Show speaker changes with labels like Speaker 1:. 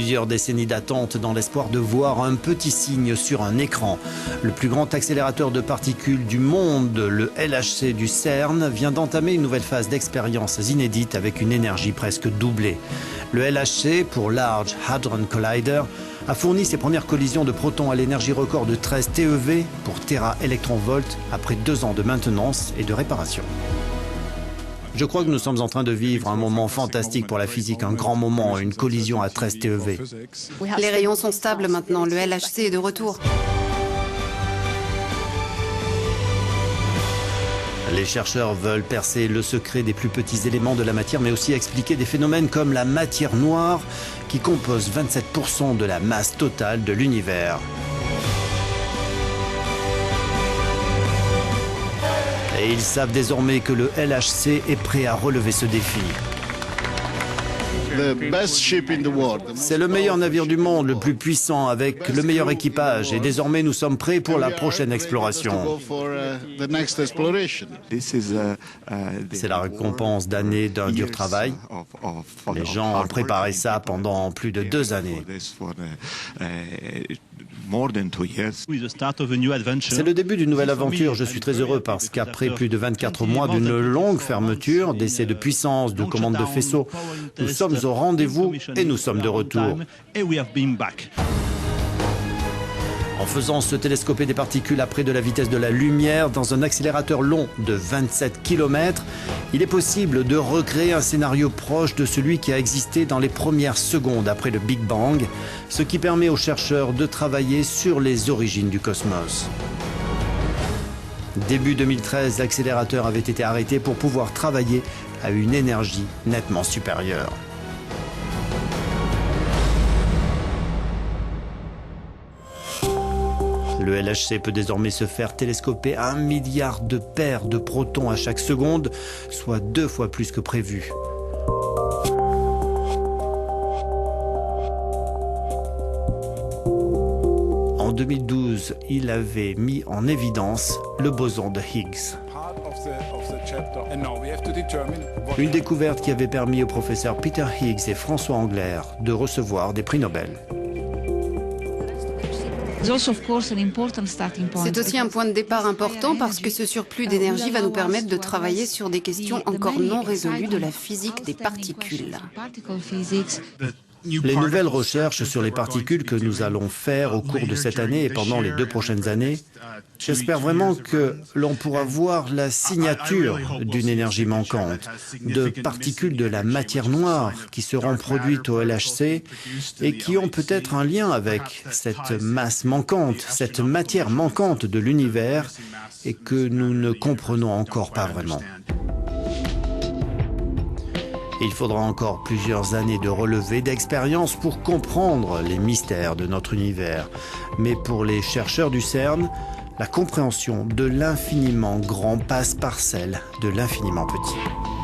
Speaker 1: Plusieurs décennies d'attente dans l'espoir de voir un petit signe sur un écran. Le plus grand accélérateur de particules du monde, le LHC du CERN, vient d'entamer une nouvelle phase d'expériences inédites avec une énergie presque doublée. Le LHC, pour Large Hadron Collider, a fourni ses premières collisions de protons à l'énergie record de 13 TeV pour téraélectronvolts après 2 ans de maintenance et de réparation. Je crois que nous sommes en train de vivre un moment fantastique pour la physique, un grand moment, une collision à 13 TeV.
Speaker 2: Les rayons sont stables maintenant, le LHC est de retour.
Speaker 1: Les chercheurs veulent percer le secret des plus petits éléments de la matière, mais aussi expliquer des phénomènes comme la matière noire, qui compose 27% de la masse totale de l'univers. Et ils savent désormais que le LHC est prêt à relever ce défi. C'est le meilleur navire du monde, le plus puissant, avec le meilleur équipage. Et désormais, nous sommes prêts pour la prochaine exploration. C'est la récompense d'années d'un dur travail. Les gens ont préparé ça pendant plus de 2 années. C'est le début d'une nouvelle aventure. Je suis très heureux parce qu'après plus de 24 mois d'une longue fermeture, d'essais de puissance, de commandes de faisceaux, nous sommes au rendez-vous et nous sommes de retour. En faisant se télescoper des particules à près de la vitesse de la lumière dans un accélérateur long de 27 km, il est possible de recréer un scénario proche de celui qui a existé dans les premières secondes après le Big Bang, ce qui permet aux chercheurs de travailler sur les origines du cosmos. Début 2013, l'accélérateur avait été arrêté pour pouvoir travailler à une énergie nettement supérieure. Le LHC peut désormais se faire télescoper 1 milliard de paires de protons à chaque seconde, soit 2 fois plus que prévu. En 2012, il avait mis en évidence le boson de Higgs. Une découverte qui avait permis aux professeurs Peter Higgs et François Englert de recevoir des prix Nobel.
Speaker 2: C'est aussi un point de départ important parce que ce surplus d'énergie va nous permettre de travailler sur des questions encore non résolues de la physique des particules.
Speaker 1: Les nouvelles recherches sur les particules que nous allons faire au cours de cette année et pendant les 2 prochaines années, j'espère vraiment que l'on pourra voir la signature d'une énergie manquante, de particules de la matière noire qui seront produites au LHC et qui ont peut-être un lien avec cette masse manquante, cette matière manquante de l'univers et que nous ne comprenons encore pas vraiment. Il faudra encore plusieurs années de relevés d'expérience pour comprendre les mystères de notre univers. Mais pour les chercheurs du CERN, la compréhension de l'infiniment grand passe par celle de l'infiniment petit.